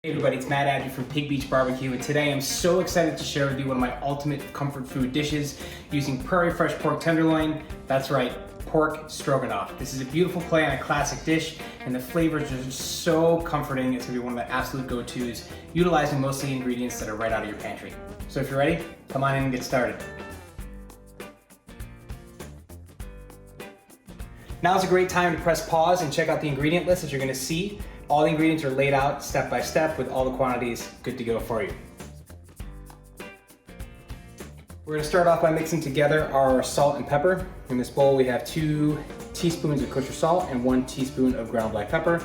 Hey everybody, it's Matt Abdoo from Pig Beach Barbecue, and today I'm so excited to share with you one of my ultimate comfort food dishes using Prairie fresh pork tenderloin. That's right, pork stroganoff. This is a beautiful play on a classic dish, and the flavors are just so comforting. It's gonna be one of the absolute go-tos, utilizing mostly ingredients that are right out of your pantry. So if you're ready, come on in and get started. Now's a great time to press pause and check out the ingredient list. As you're gonna see, all the ingredients are laid out step by step with all the quantities good to go for you. We're gonna start off by mixing together our salt and pepper. In this bowl we have 2 teaspoons of kosher salt and 1 teaspoon of ground black pepper.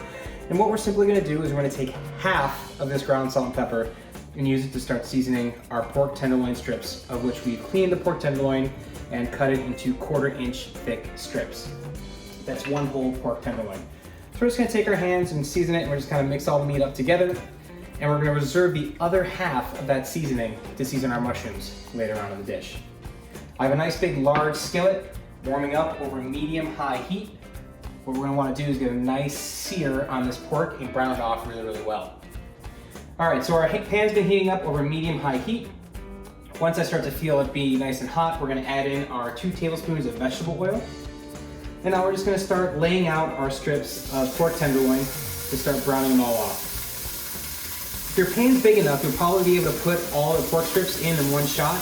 And what we're simply gonna do is we're gonna take half of this ground salt and pepper and use it to start seasoning our pork tenderloin strips, of which we cleaned the pork tenderloin and cut it into 1/4 inch thick strips. That's 1 whole pork tenderloin. So we're just gonna take our hands and season it, and we're just gonna mix all the meat up together. And we're gonna reserve the other half of that seasoning to season our mushrooms later on in the dish. I have a nice big large skillet warming up over medium-high heat. What we're gonna wanna do is get a nice sear on this pork and brown it off really, really well. All right, so our pan's been heating up over medium-high heat. Once I start to feel it be nice and hot, we're gonna add in our 2 tablespoons of vegetable oil. And now we're just gonna start laying out our strips of pork tenderloin to start browning them all off. If your pan's big enough, you'll probably be able to put all the pork strips in one shot.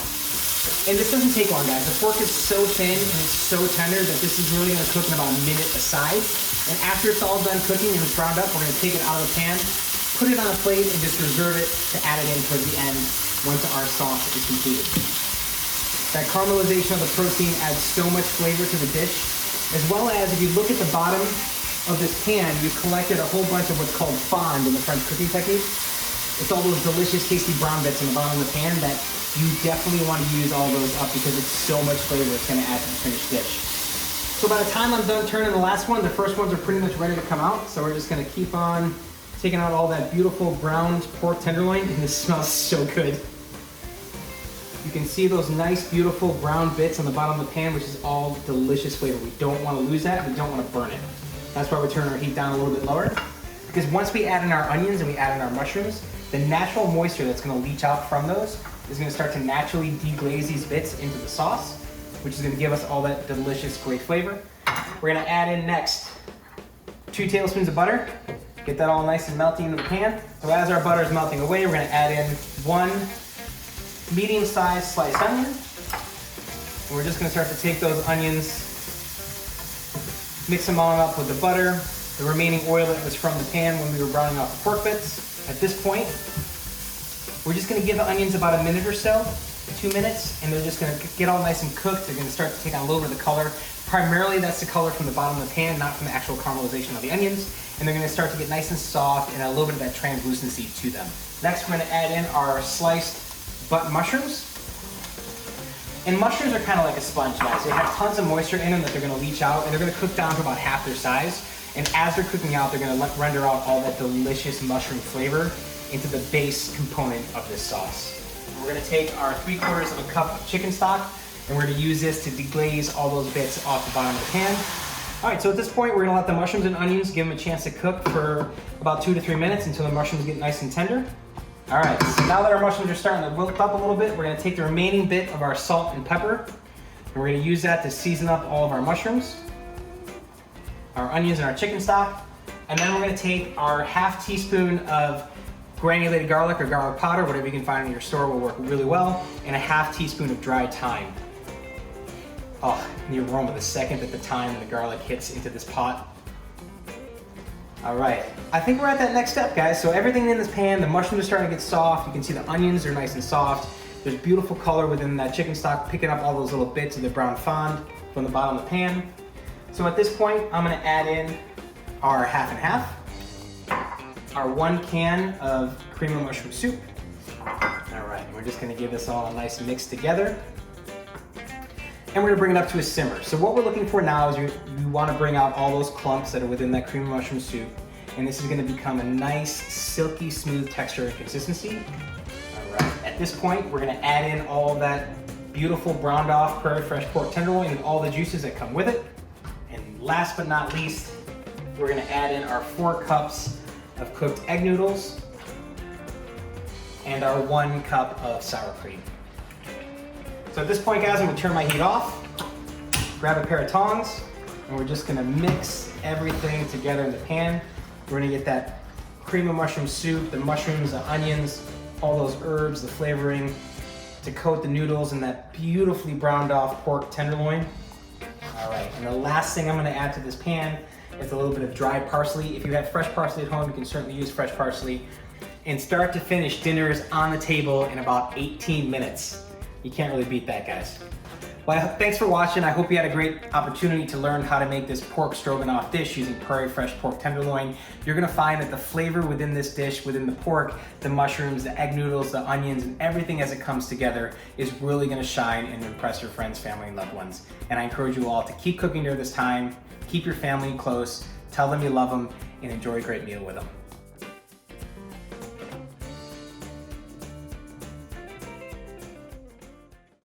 And this doesn't take long, guys. The pork is so thin and it's so tender that this is really gonna cook in about a minute a side. And after it's all done cooking and it's browned up, we're gonna take it out of the pan, put it on a plate, and just reserve it to add it in towards the end once our sauce is completed. That caramelization of the protein adds so much flavor to the dish. As well as, if you look at the bottom of this pan, we've collected a whole bunch of what's called fond in the French cooking technique. It's all those delicious, tasty brown bits in the bottom of the pan that you definitely want to use all those up because it's so much flavor it's going to add to the finished dish. So by the time I'm done turning the last one, the first ones are pretty much ready to come out. So we're just going to keep on taking out all that beautiful browned pork tenderloin, and this smells so good. You can see those nice, beautiful brown bits on the bottom of the pan, which is all delicious flavor. We don't want to lose that, we don't want to burn it. That's why we're turning our heat down a little bit lower. Because once we add in our onions and we add in our mushrooms, the natural moisture that's going to leach out from those is going to start to naturally deglaze these bits into the sauce, which is going to give us all that delicious, great flavor. We're going to add in next 2 tablespoons of butter. Get that all nice and melty into the pan. So as our butter is melting away, we're going to add in 1 medium-sized sliced onion. And we're just gonna start to take those onions, mix them all up with the butter, the remaining oil that was from the pan when we were browning off the pork bits. At this point, we're just gonna give the onions about a minute or so, 2 minutes, and they're just gonna get all nice and cooked. They're gonna start to take on a little bit of the color. Primarily, that's the color from the bottom of the pan, not from the actual caramelization of the onions. And they're gonna start to get nice and soft and a little bit of that translucency to them. Next, we're gonna add in our sliced button mushrooms. And mushrooms are kind of like a sponge, guys. They have tons of moisture in them that they're going to leach out, and they're going to cook down to about half their size. And as they're cooking out, they're going to render out all that delicious mushroom flavor into the base component of this sauce. We're going to take our 3/4 of a cup of chicken stock, and we're going to use this to deglaze all those bits off the bottom of the pan. All right, so at this point, we're going to let the mushrooms and onions give them a chance to cook for about 2 to 3 minutes until the mushrooms get nice and tender. All right, so now that our mushrooms are starting to wilt up a little bit, we're gonna take the remaining bit of our salt and pepper, and we're gonna use that to season up all of our mushrooms, our onions, and our chicken stock. And then we're gonna take our ½ teaspoon of granulated garlic or garlic powder, whatever you can find in your store will work really well, and a ½ teaspoon of dried thyme. Oh, the aroma the second that the thyme and the garlic hits into this pot. All right, I think we're at that next step, guys. So everything in this pan, the mushrooms are starting to get soft. You can see the onions are nice and soft. There's beautiful color within that chicken stock, picking up all those little bits of the brown fond from the bottom of the pan. So at this point, I'm gonna add in our half and half, our 1 can of cream of mushroom soup. All right, we're just gonna give this all a nice mix together. And we're gonna bring it up to a simmer. So what we're looking for now is you wanna bring out all those clumps that are within that cream of mushroom soup. And this is gonna become a nice, silky, smooth texture and consistency. All right, at this point, we're gonna add in all that beautiful browned off Prairie fresh pork tenderloin and all the juices that come with it. And last but not least, we're gonna add in our 4 cups of cooked egg noodles. and our 1 cup of sour cream. So at this point, guys, I'm gonna turn my heat off, grab a pair of tongs, and we're just gonna mix everything together in the pan. We're gonna get that cream of mushroom soup, the mushrooms, the onions, all those herbs, the flavoring, to coat the noodles in that beautifully browned off pork tenderloin. All right, and the last thing I'm gonna add to this pan is a little bit of dried parsley. If you have fresh parsley at home, you can certainly use fresh parsley. And start to finish, dinner is on the table in about 18 minutes. You can't really beat that, guys. Well, thanks for watching. I hope you had a great opportunity to learn how to make this pork stroganoff dish using Prairie fresh pork tenderloin. You're gonna find that the flavor within this dish, within the pork, the mushrooms, the egg noodles, the onions, and everything as it comes together is really gonna shine and impress your friends, family, and loved ones. And I encourage you all to keep cooking during this time, keep your family close, tell them you love them, and enjoy a great meal with them.